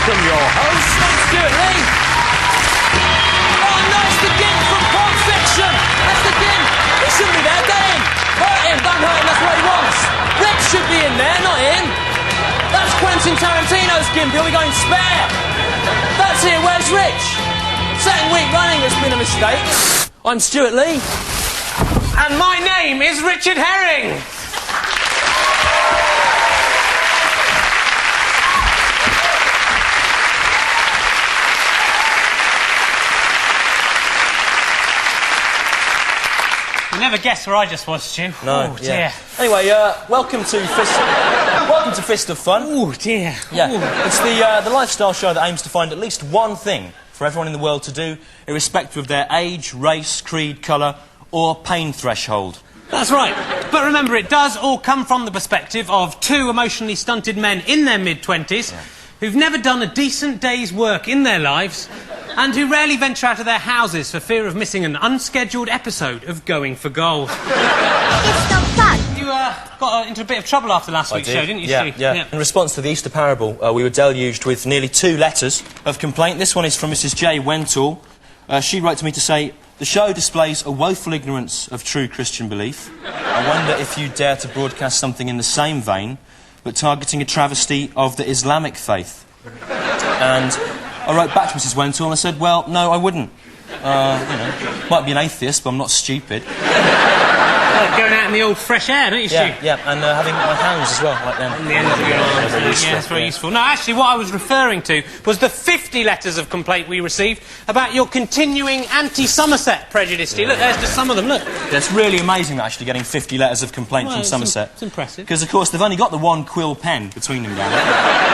welcome your host, Stewart Lee. Oh, nice the gin from Pulp Fiction. That's the gin. He shouldn't be there, get him. Hurt him, don't hurt him, that's what he wants. Rich should be in there, not him. That's Quentin Tarantino's gimp, he'll be going spare. That's here, where's Rich? Second week running, it's been a mistake. I'm Stewart Lee. And my name is Richard Herring. You never guessed where I just was, Stu. No, oh, dear. Yeah. Anyway, welcome to Fist of Fun. Oh, dear. Yeah, Ooh. it's the lifestyle show that aims to find at least one thing for everyone in the world to do, irrespective of their age, race, creed, colour, or pain threshold. That's right. But remember, it does all come from the perspective of two emotionally stunted men in their mid-20s who've never done a decent day's work in their lives and who rarely venture out of their houses for fear of missing an unscheduled episode of Going for Gold. It's not fun. You got into a bit of trouble after last week's show, didn't you, Yeah, Stu? yeah. In response to the Easter parable, we were deluged with nearly 2 letters of complaint. This one is from Mrs. J. Wentall. She wrote to me to say, "The show displays a woeful ignorance of true Christian belief. I wonder if you dare to broadcast something in the same vein, but targeting a travesty of the Islamic faith." And I wrote back to Mrs. Wentall and I said, well, no, I wouldn't. You know, might be an atheist, but I'm not stupid. Like going out in the old fresh air, don't you, Stu? Yeah, and having my hands as well, like them. The ends of your arms. Yeah, that's very useful. No, actually, what I was referring to was the 50 letters of complaint we received about your continuing anti-Somerset prejudice, Stu. Look, there's just some of them, look. It's really amazing, actually, getting 50 letters of complaint from Somerset. It's impressive. Because, of course, they've only got the one quill pen between them down there.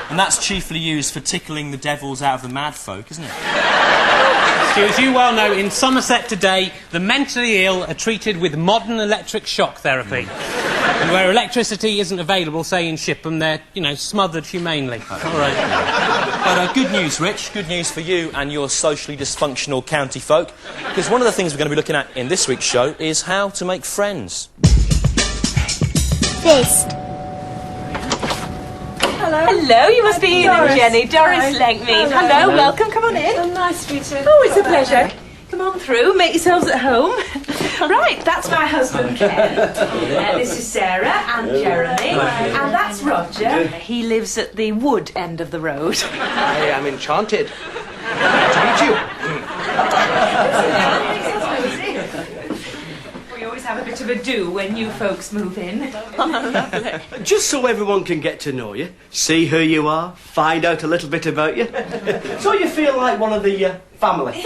And that's chiefly used for tickling the devils out of the mad folk, isn't it? Stu, as you well know, in Somerset today, the mentally ill are treated with modern electric shock therapy. And where electricity isn't available, say in Shipham, they're, you know, smothered humanely. All right. But good news, Rich. Good news for you and your socially dysfunctional county folk. Because one of the things we're going to be looking at in this week's show is how to make friends. Fist. Hello. Hello, you must be Ian, Jenny. Doris lent me. Hello, welcome, come on in. Oh, nice to meet you. Oh, it's a pleasure. Come on through, make yourselves at home. Right, that's my husband, Ken. This is Sarah and Jeremy. And that's Roger. He lives at the wood end of the road. I am enchanted to meet you. We always have a bit of a do when you folks move in. Just so everyone can get to know you, see who you are, find out a little bit about you, so you feel like one of the family.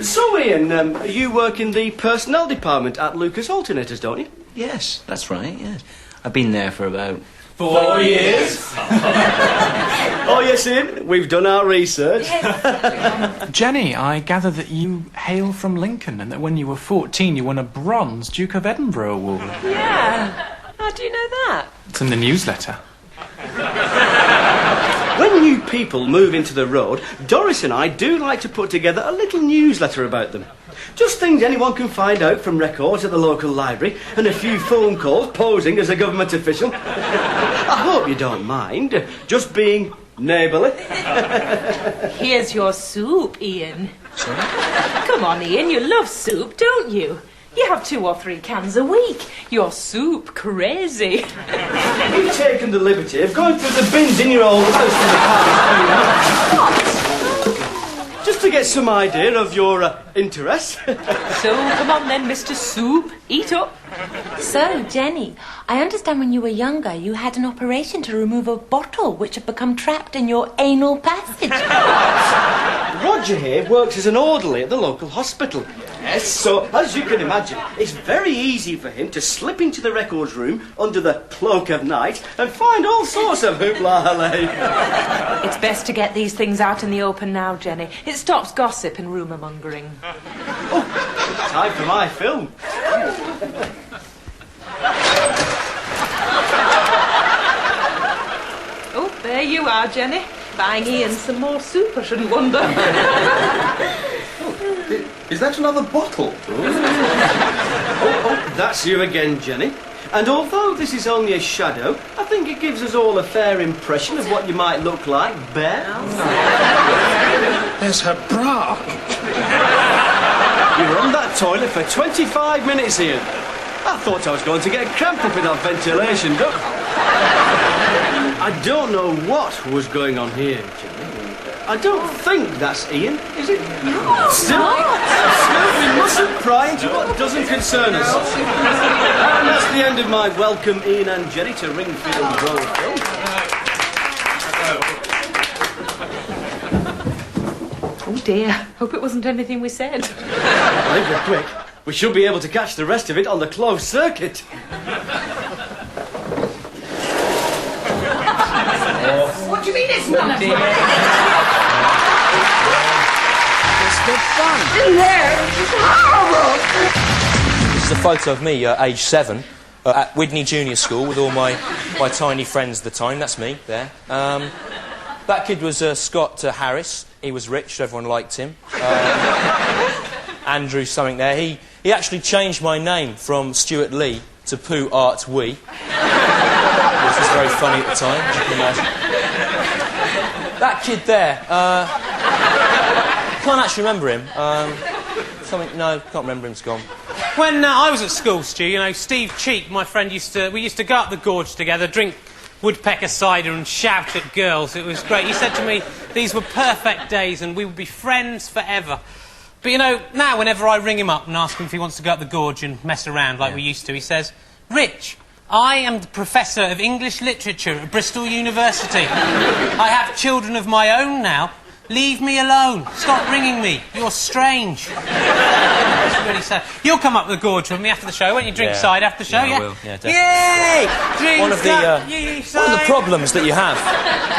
So, Ian, you work in the personnel department at Lucas Alternators, don't you? Yes, that's right, yes. I've been there for about 4 years. Oh, yes, Ian, we've done our research. Jenny, I gather that you hail from Lincoln and that when you were 14 you won a bronze Duke of Edinburgh award. Yeah. How do you know that? It's in the newsletter. When new people move into the road, Doris and I do like to put together a little newsletter about them. Just things anyone can find out from records at the local library and a few phone calls posing as a government official. I hope you don't mind, just being neighbourly. Here's your soup, Ian. Sorry? Come on, Ian, you love soup, don't you? You have 2 or 3 cans a week. You're soup crazy. You've taken the liberty of going through the bins in your old house in the past. Just to get some idea of your interests. So, come on then, Mr. Soup, eat up. So, Jenny, I understand when you were younger you had an operation to remove a bottle which had become trapped in your anal passage. Roger here works as an orderly at the local hospital. Yes, so, as you can imagine, it's very easy for him to slip into the records room under the cloak of night and find all sorts of hoopla-hallay. It's best to get these things out in the open now, Jenny. It stops gossip and rumour-mongering. Oh, time for my film. Oh, there you are, Jenny. Buying Ian some more soup, I shouldn't wonder. Is that another bottle? Oh, that's you again, Jenny. And although this is only a shadow, I think it gives us all a fair impression of what you might look like bare. There's her bra. You were on that toilet for 25 minutes, Ian. I thought I was going to get cramped up in that ventilation duct. I don't know what was going on here, Jimmy. I don't think that's Ian, is it? No, Still, we mustn't pry into what doesn't concern us. And that's the end of my welcome Ian and Jenny to Ringfield Road film. Oh dear, hope it wasn't anything we said. I think we're quick. We should be able to catch the rest of it on the closed circuit. What do you mean it's none of mine? It's good fun. In there, it's horrible. This is a photo of me, age 7, at Widney Junior School with all my tiny friends at the time. That's me, there. That kid was Scott Harris. He was rich, everyone liked him. Andrew something there. He actually changed my name from Stewart Lee to Pooh Art Wee. Which was very funny at the time, as you can imagine. That kid there, can't actually remember him. No, can't remember him, it's gone. When I was at school, Stu, you know, Steve Cheek, my friend, we used to go up the gorge together, drink woodpecker cider and shout at girls. It was great. He said to me, these were perfect days and we would be friends forever. But, you know, now whenever I ring him up and ask him if he wants to go up the gorge and mess around like we used to, he says, Rich, I am the Professor of English Literature at Bristol University. I have children of my own now. Leave me alone. Stop ringing me. You're strange. It's really sad. You'll come up the gorge with me after the show, won't you? Drink cider after the show, I will. Yeah, definitely. Yay! Drink One of the problems that you have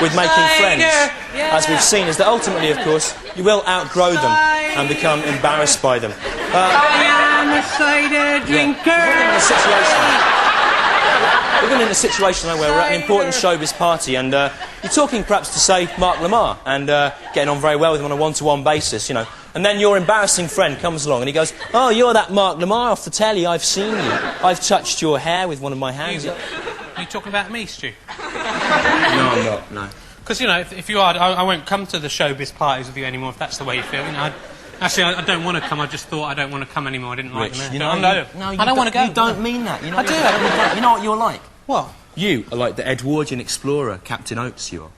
with making friends, as we've seen, is that ultimately, of course, you will outgrow them and become embarrassed by them. I am a cider drinker. We're in a situation now where we're at an important showbiz party and you're talking perhaps to, say, Mark Lamar and getting on very well with him on a one-to-one basis, you know. And then your embarrassing friend comes along and he goes, oh, you're that Mark Lamar off the telly, I've seen you. I've touched your hair with one of my hands. Are you talking about me, Stu? No, I'm not, no. Because, you know, if you are, I won't come to the showbiz parties with you anymore if that's the way you feel. You know, Actually, I don't want to come. I just thought I don't want to come anymore. I didn't like them. You know, I don't want to go. You don't mean that. You know, I do. You know what you're like? What? You are like the Edwardian explorer, Captain Oates, you are.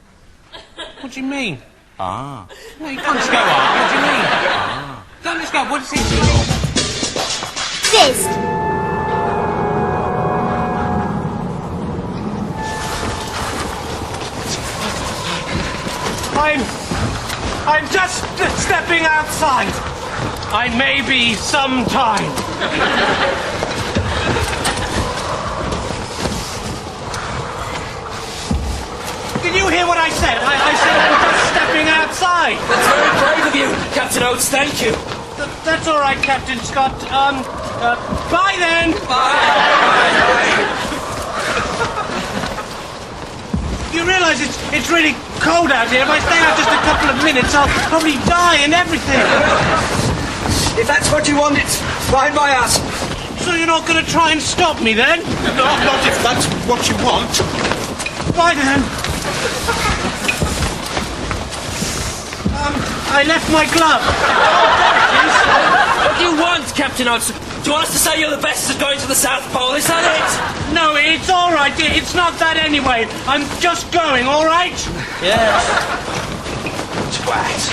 What do you mean? Ah. No, you can't just go on. What do you mean? Ah. Don't just go. What does he mean? This. I'm just stepping outside. I may be some time. Did you hear what I said? I said I'm just stepping outside. That's very brave of you, Captain Oates. Thank you. That's all right, Captain Scott. Bye then. Bye. You realise it's really cold out here. If I stay out just a couple of minutes, I'll probably die and everything. If that's what you want, it's fine by us. So you're not going to try and stop me then? No, not if that's what you want. Bye then. I left my glove. What do you want, Captain Oates? Do you want us to say you're the best at going to the South Pole? Is that it? No, it's all right. It's not that anyway. I'm just going, all right? Yes. Twat.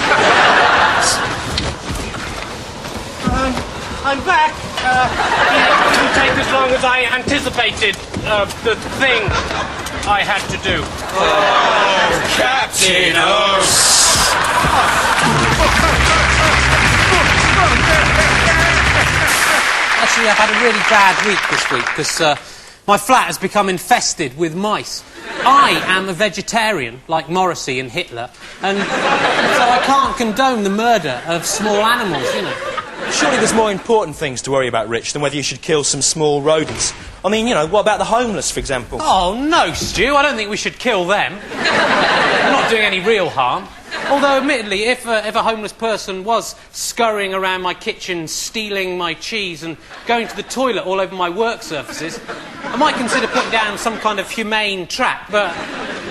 I'm back. It didn't take as long as I anticipated. The thing I had to do. Oh, Captain Oates. Actually, I've had a really bad week this week because my flat has become infested with mice. I am a vegetarian, like Morrissey and Hitler, and so I can't condone the murder of small animals, you know. Surely there's more important things to worry about, Rich, than whether you should kill some small rodents. I mean, you know, what about the homeless, for example? Oh, no, Stu, I don't think we should kill them. They're not doing any real harm. Although, admittedly, if a homeless person was scurrying around my kitchen, stealing my cheese and going to the toilet all over my work surfaces, I might consider putting down some kind of humane trap, but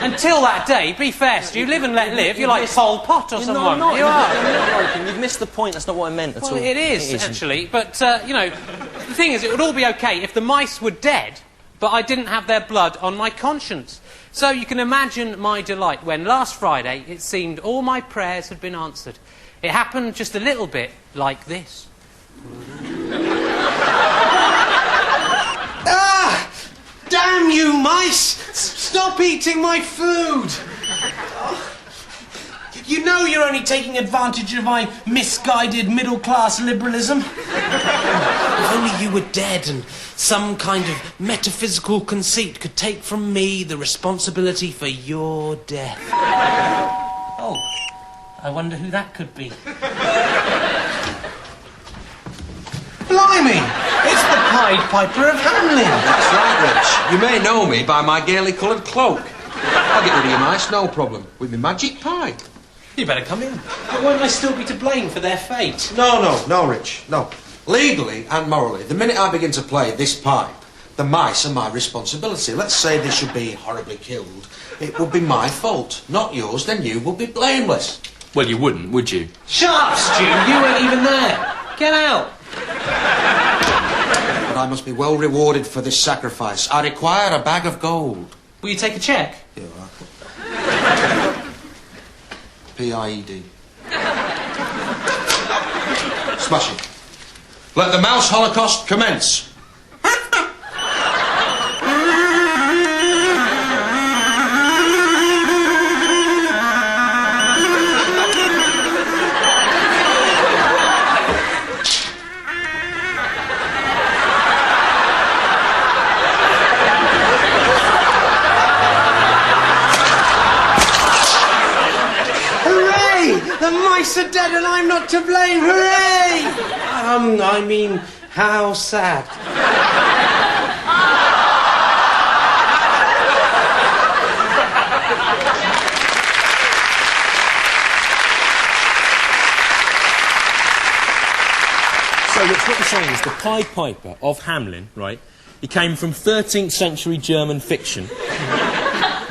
until that day, be fair, Stu, live and let live. You're like Pol Pot or someone. No, you are. You've missed the point. That's not what I meant at all. Well, it is, actually. But, you know, the thing is, it would all be OK if the mice were dead, but I didn't have their blood on my conscience. So you can imagine my delight when last Friday it seemed all my prayers had been answered. It happened just a little bit like this. Ah! Damn you, mice! Stop eating my food! You know you're only taking advantage of my misguided middle-class liberalism. If only you were dead and some kind of metaphysical conceit could take from me the responsibility for your death. Oh, I wonder who that could be. Blimey! It's the Pied Piper of Hamelin. That's right, Rich. You may know me by my gaily coloured cloak. I'll get rid of your mice, no problem, with my magic pipe. You better come in. But won't I still be to blame for their fate? No, Rich, no. Legally and morally, the minute I begin to play this pipe, the mice are my responsibility. Let's say they should be horribly killed. It would be my fault, not yours, then you would be blameless. Well, you wouldn't, would you? Shut up, Stu! You weren't even there. Get out. But I must be well rewarded for this sacrifice. I require a bag of gold. Will you take a cheque? Yeah, right. P-I-E-D. Smashing. Let the mouse holocaust commence. The mice are dead and I'm not to blame, hooray! I mean, how sad. So, Rich, what you're saying is the Pied Piper of Hamelin, right, he came from 13th century German fiction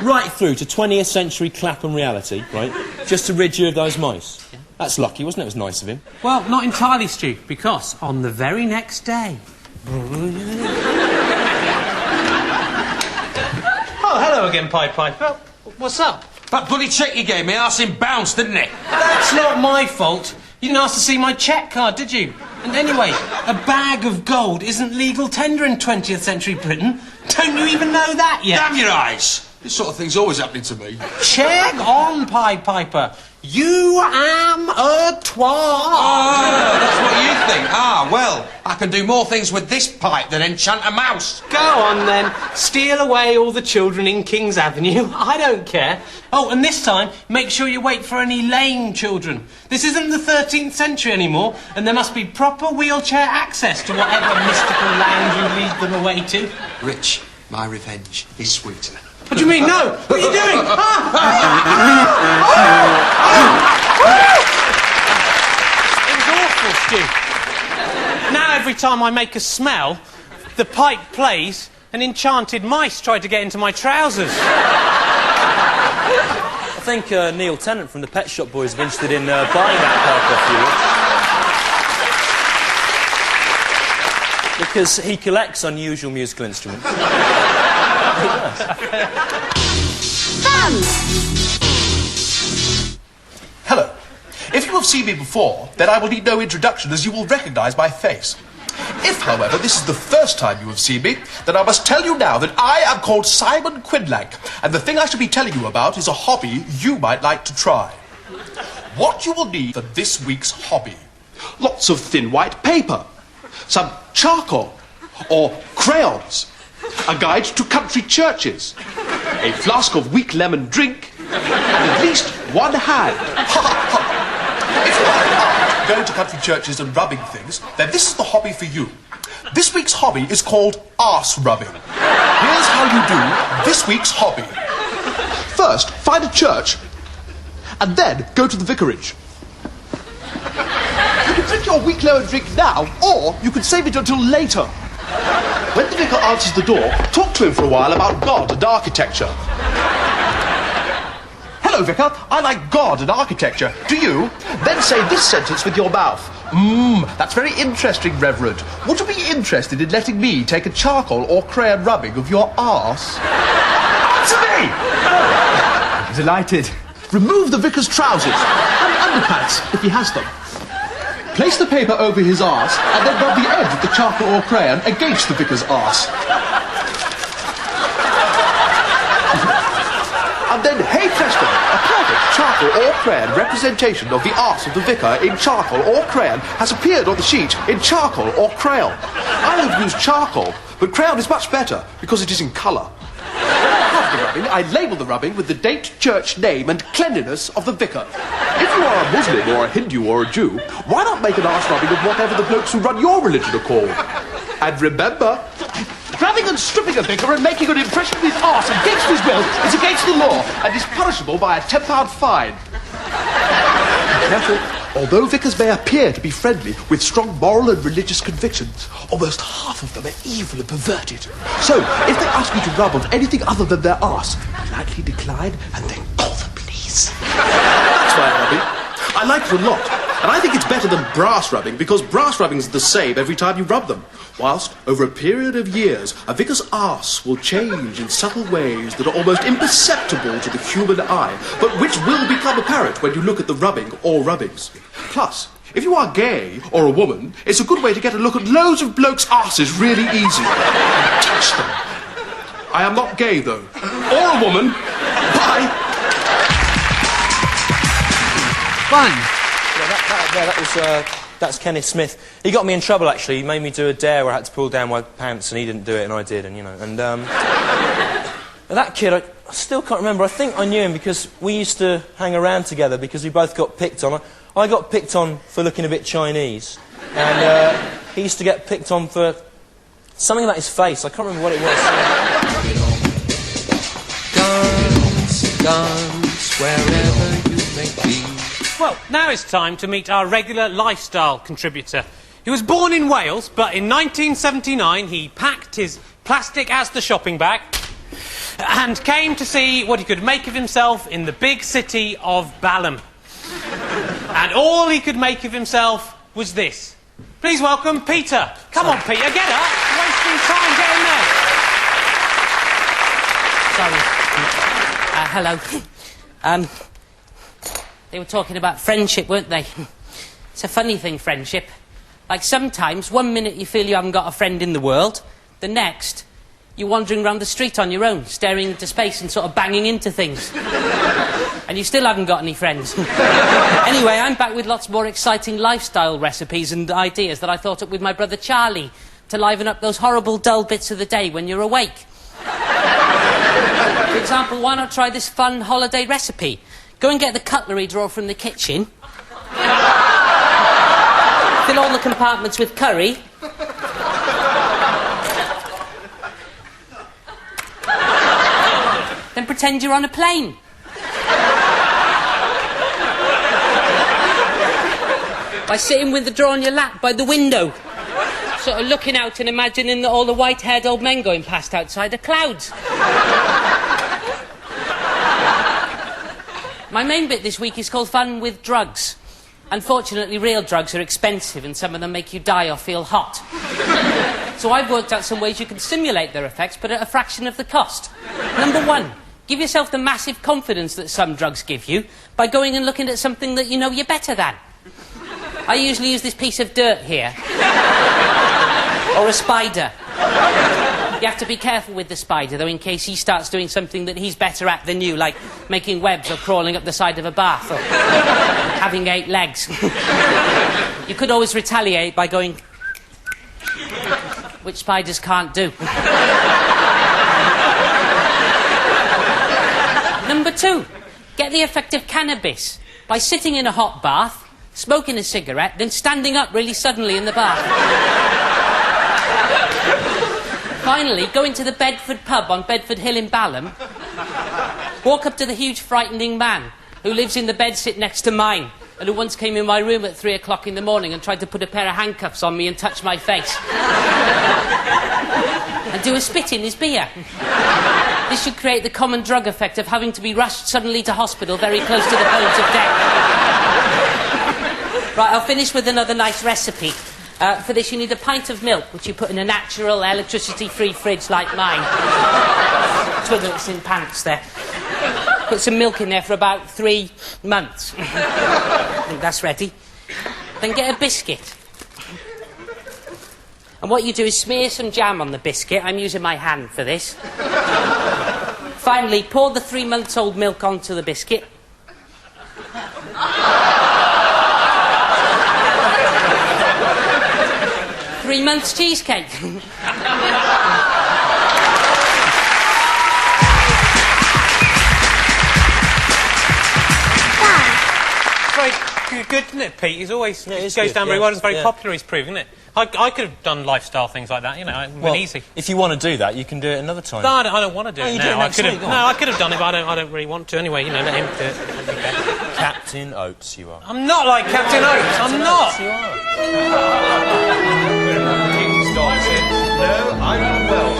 right through to 20th century Clapham reality, right, just to rid you of those mice. Yeah. That's lucky, wasn't it? It was nice of him. Well, not entirely, Stu, because on the very next day... Oh, hello again, Pied Piper. What's up? That bloody cheque you gave me, arse him bounced, didn't it? That's not my fault. You didn't ask to see my cheque card, did you? And anyway, a bag of gold isn't legal tender in 20th century Britain. Don't you even know that yet? Damn your eyes! This sort of thing's always happening to me. Check on, Pied Piper. You am a twat. Oh, that's what you think. Ah, well, I can do more things with this pipe than enchant a mouse. Go on, then. Steal away all the children in King's Avenue. I don't care. Oh, and this time, make sure you wait for any lame children. This isn't the 13th century anymore, and there must be proper wheelchair access to whatever mystical land you lead them away to. Rich, my revenge is sweeter. What do you mean, no? What are you doing? It was awful, Stu. Now every time I make a smell, the pipe plays and enchanted mice try to get into my trousers. I think Neil Tennant from the Pet Shop Boys is interested in buying that pipe off you. Because he collects unusual musical instruments. Fun! Hello. If you have seen me before, then I will need no introduction, as you will recognise my face. If, however, this is the first time you have seen me, then I must tell you now that I am called Simon Quinlank, and the thing I shall be telling you about is a hobby you might like to try. What you will need for this week's hobby: lots of thin white paper, some charcoal or crayons, a guide to country churches, a flask of weak lemon drink, and at least one hand. If you like going to country churches and rubbing things, then this is the hobby for you. This week's hobby is called arse rubbing. Here's how you do this week's hobby. First, find a church and then go to the vicarage. You can drink your week-lower drink now, or you can save it until later. When the vicar answers the door, talk to him for a while about God and architecture. Hello, Vicar. I like God and architecture. Do you? Then say this sentence with your mouth. That's very interesting, Reverend. Would you be interested in letting me take a charcoal or crayon rubbing of your arse? Answer me! Delighted. Remove the vicar's trousers and underpants, if he has them. Place the paper over his arse and then rub the edge of the charcoal or crayon against the vicar's arse. And then, hey presto, a perfect charcoal or crayon representation of the arse of the vicar in charcoal or crayon has appeared on the sheet in charcoal or crayon. I have used charcoal, but crayon is much better because it is in colour. After the rubbing, I label the rubbing with the date, church, name and cleanliness of the vicar. If you are a Muslim or a Hindu or a Jew, why not make an arse rubbing of whatever the blokes who run your religion are called? And remember, grabbing and stripping a vicar and making an impression of his arse against his will is against the law and is punishable by a £10 fine. Be careful. Although vicars may appear to be friendly with strong moral and religious convictions, almost half of them are evil and perverted. So, if they ask you to rub on anything other than their arse, politely decline and then call the police. That's why I'm rubbing. I like it a lot, and I think it's better than brass rubbing because brass rubbings are the same every time you rub them. Whilst, over a period of years, a vicar's arse will change in subtle ways that are almost imperceptible to the human eye, but which will become apparent when you look at the rubbing or rubbings. Plus, if you are gay or a woman, it's a good way to get a look at loads of blokes' arses really easy. Touch them. I am not gay, though. Or a woman. Bye. Fun. That's Kenneth Smith. He got me in trouble, actually. He made me do a dare where I had to pull down my pants, and he didn't do it, and I did, and, you know. And, that kid, I still can't remember. I think I knew him because we used to hang around together because we both got picked on. I got picked on for looking a bit Chinese, and he used to get picked on for something about his face. I can't remember what it was. Guns, wherever you may be. Well, now it's time to meet our regular lifestyle contributor. He was born in Wales, but in 1979 he packed his plastic Asda shopping bag and came to see what he could make of himself in the big city of Balham. And all he could make of himself was this. Please welcome Peter. Come on, Peter, get up. Wasting time, get in there. Sorry. Hello. They were talking about friendship, weren't they? It's a funny thing, friendship. Like, sometimes, one minute you feel you haven't got a friend in the world, the next, you're wandering around the street on your own, staring into space and sort of banging into things. And you still haven't got any friends. Anyway, I'm back with lots more exciting lifestyle recipes and ideas that I thought up with my brother Charlie to liven up those horrible dull bits of the day when you're awake. For example, why not try this fun holiday recipe? Go and get the cutlery drawer from the kitchen. Fill all the compartments with curry. Then pretend you're on a plane. By sitting with the drawer on your lap by the window. Sort of looking out and imagining that all the white-haired old men going past outside the clouds. My main bit this week is called Fun with Drugs. Unfortunately, real drugs are expensive and some of them make you die or feel hot. So I've worked out some ways you can simulate their effects, but at a fraction of the cost. Number one, give yourself the massive confidence that some drugs give you by going and looking at something that you know you're better than. I usually use this piece of dirt here. Or a spider. You have to be careful with the spider, though, in case he starts doing something that he's better at than you, like making webs or crawling up the side of a bath or having 8 legs. You could always retaliate by going, which spiders can't do. Number 2, get the effect of cannabis by sitting in a hot bath, smoking a cigarette, then standing up really suddenly in the bath. Finally, go into the Bedford pub on Bedford Hill in Balham, walk up to the huge frightening man, who lives in the bed sit next to mine, and who once came in my room at 3 o'clock in the morning and tried to put a pair of handcuffs on me and touch my face. And do a spit in his beer. This should create the common drug effect of having to be rushed suddenly to hospital very close to the point of death. Right, I'll finish with another nice recipe. For this, you need a pint of milk, which you put in a natural, electricity-free fridge like mine. Twiddle its in pants there. Put some milk in there for about 3 months. I think that's ready. Then get a biscuit. And what you do is smear some jam on the biscuit. I'm using my hand for this. Finally, pour the 3-month-old milk onto the biscuit. 3 months cheesecake. Very good, isn't it, Pete? He's always goes good, down very well. It's very popular. He's proven, isn't it? I could have done lifestyle things like that. You know, it's been easy. If you want to do that, you can do it another time. No, I don't want to do it now. I could have done it, but I don't really want to. Anyway, you know, let him do it. Captain Oates, you are. I'm not like Captain Oates. I'm not. You are. No, I'm well.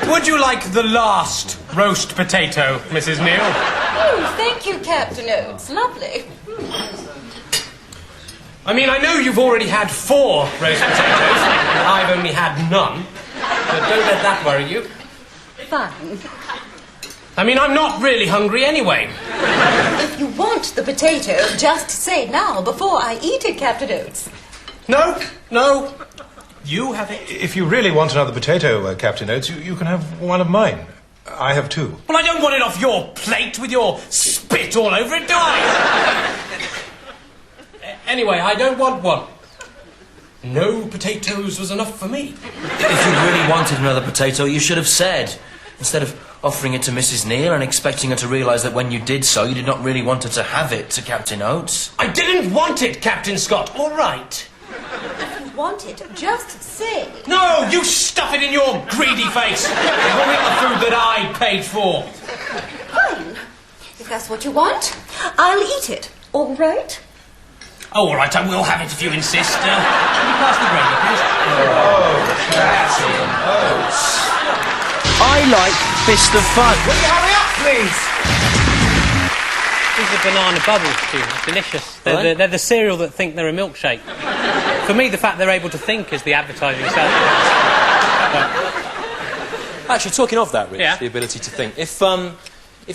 Would you like the last roast potato, Mrs. Neal? Oh, thank you, Captain Oates. Lovely. I mean, I know you've already had 4 roast potatoes. I've only had none. But don't let that worry you. Fine. I mean, I'm not really hungry anyway. If you want the potato, just say now before I eat it, Captain Oates. No. You have it. If you really want another potato, Captain Oates, you can have one of mine. I have 2. Well, I don't want it off your plate with your spit all over it, do I? Anyway, I don't want one. No potatoes was enough for me. If you really wanted another potato, you should have said. Instead of offering it to Mrs. Neal and expecting her to realise that when you did so, you did not really want her to have it to Captain Oates. I didn't want it, Captain Scott. All right. If you want it, just say. No, you stuff it in your greedy face. You'll eat the food that I paid for. Fine. If that's what you want, I'll eat it. All right? Oh, all right, I will have it if you insist. Can you pass the gravy, please? Oh, Captain Oates. I like Fist of Fun. Will you hurry up, please? These are banana bubbles, too. Delicious. They're the cereal that think they're a milkshake. For me, the fact they're able to think is the advertising itself. Actually, talking of that, Rich, the ability to think. If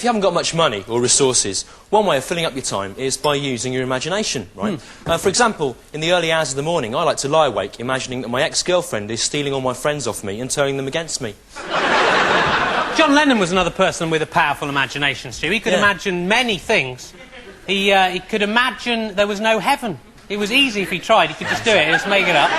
you haven't got much money or resources, one way of filling up your time is by using your imagination, right? For example, in the early hours of the morning, I like to lie awake imagining that my ex-girlfriend is stealing all my friends off me and turning them against me. John Lennon was another person with a powerful imagination, Stu. He could imagine many things. He could imagine there was no heaven. It was easy if he tried. He could just do it, just make it up.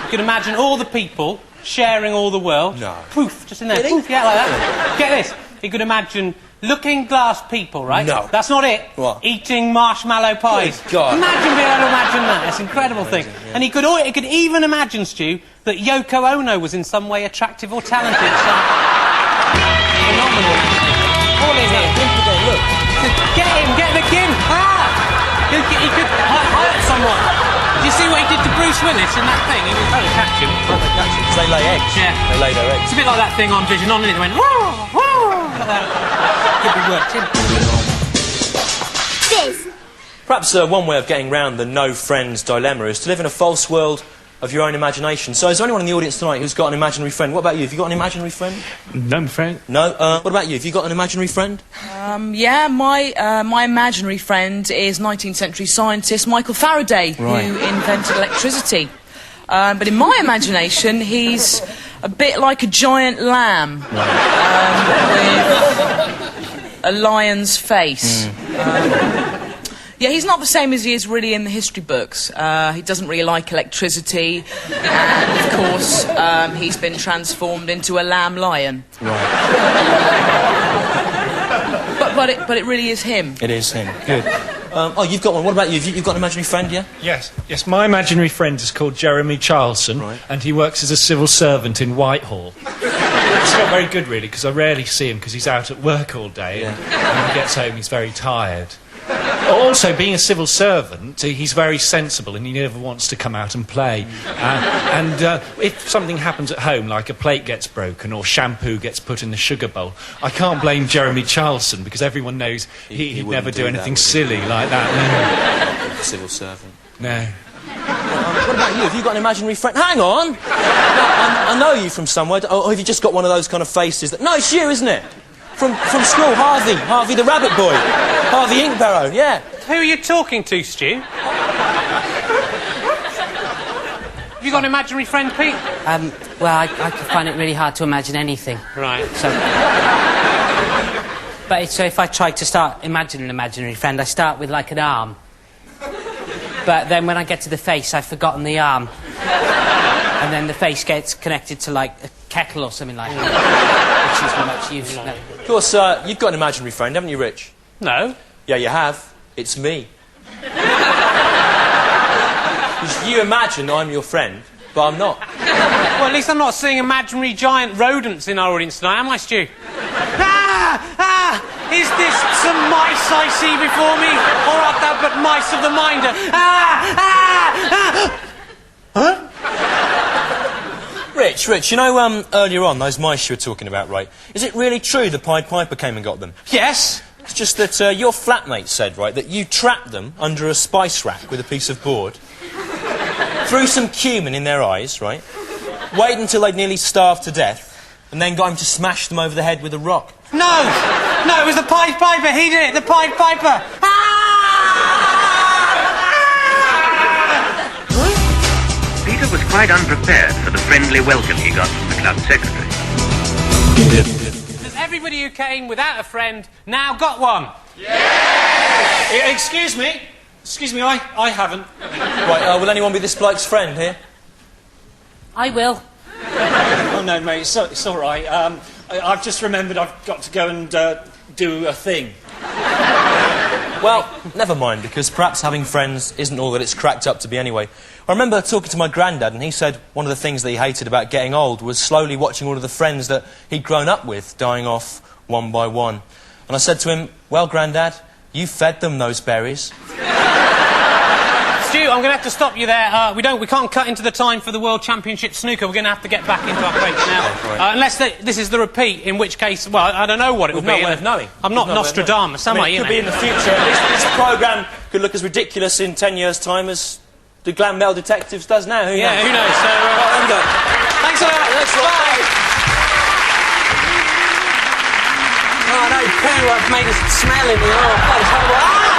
He could imagine all the people sharing all the world. No. Poof, just in there. Poof, yeah, like that. Get this. He could imagine looking glass people, right? No. That's not it. What? Eating marshmallow pies. Good God. Imagine being able to imagine that. It's an incredible thing. Yeah. And he could even imagine, Stu, that Yoko Ono was in some way attractive or talented. Phenomenal. All in here. Look. Get him, get the Kim. He could hurt someone. Did you see what he did to Bruce Willis in that thing? He was trying to catch him. Because they lay eggs. Yeah. They lay their eggs. It's a bit like that thing on Vision On, and it went, whoa, whoa, like that. Could be worked in. Perhaps one way of getting round the no friends dilemma is to live in a false world of your own imagination. So is there anyone in the audience tonight who's got an imaginary friend? What about you? Have you got an imaginary friend? No, friend. No? What about you? Have you got an imaginary friend? Yeah, my imaginary friend is 19th century scientist Michael Faraday, who invented electricity. But in my imagination, he's a bit like a giant lamb with a lion's face. Yeah, he's not the same as he is really in the history books. He doesn't really like electricity, and of course, he's been transformed into a lamb lion. Right. But it really is him. It is him. Good. Oh, you've got one. What about you? You've got an imaginary friend, yeah? Yes, my imaginary friend is called Jeremy Charlson, and he works as a civil servant in Whitehall. It's not very good, really, because I rarely see him because he's out at work all day, and when he gets home he's very tired. Also, being a civil servant, he's very sensible and he never wants to come out and play. And if something happens at home, like a plate gets broken or shampoo gets put in the sugar bowl, I can't blame Jeremy Charlson because everyone knows he'd never do anything silly like that. No. Civil servant. No. What about you? Have you got an imaginary friend? Hang on! No, I know you from somewhere. Or have you just got one of those kind of faces that... No, it's you, isn't it? From school, Harvey. Harvey the rabbit boy. Harvey Inkbarrow, yeah. Who are you talking to, Stu? Have you got an imaginary friend, Pete? Well, I could find it really hard to imagine anything. Right. So if I try to start imagining an imaginary friend, I start with, like, an arm. But then when I get to the face, I've forgotten the arm. And then the face gets connected to, like, a kettle or something like that, which is not much use. No. Of course, you've got an imaginary friend, haven't you, Rich? No. Yeah, you have. It's me. You imagine I'm your friend, but I'm not. Well, at least I'm not seeing imaginary giant rodents in our audience tonight, am I, Stu? Is this some mice I see before me? Or art thou but mice of the minder? Huh? Rich, you know, earlier on, those mice you were talking about, right? Is it really true the Pied Piper came and got them? Yes. It's just that your flatmate said, right, that you trapped them under a spice rack with a piece of board, threw some cumin in their eyes, right, waited until they'd nearly starved to death, and then got him to smash them over the head with a rock. No, it was the Pied Piper. He did it, the Pied Piper. Peter was quite unprepared for the friendly welcome he got from the club secretary. Has everybody who came without a friend now got one? Yeah! Excuse me, I haven't. Right, will anyone be this bloke's friend here? I will. Oh, no, mate, it's all right. I've just remembered I've got to go and do a thing. Well, never mind, because perhaps having friends isn't all that it's cracked up to be anyway. I remember talking to my granddad, and he said one of the things that he hated about getting old was slowly watching all of the friends that he'd grown up with dying off one by one. And I said to him, well, Grandad, you fed them those berries. Stu, I'm going to have to stop you there. We can't cut into the time for the World Championship snooker. We're going to have to get back into our crates now. Unless this is the repeat, in which case, well, I don't know what it would be. No way of knowing. I'm not Nostradamus, am I? It could be in the future. This programme could look as ridiculous in 10 years' time as the Glam Bell Detectives does now. Who knows? Yeah, who knows? So, there we go. Thanks a lot. Bye. Oh, no, poo, I've made us smell in the... Oh, that was horrible.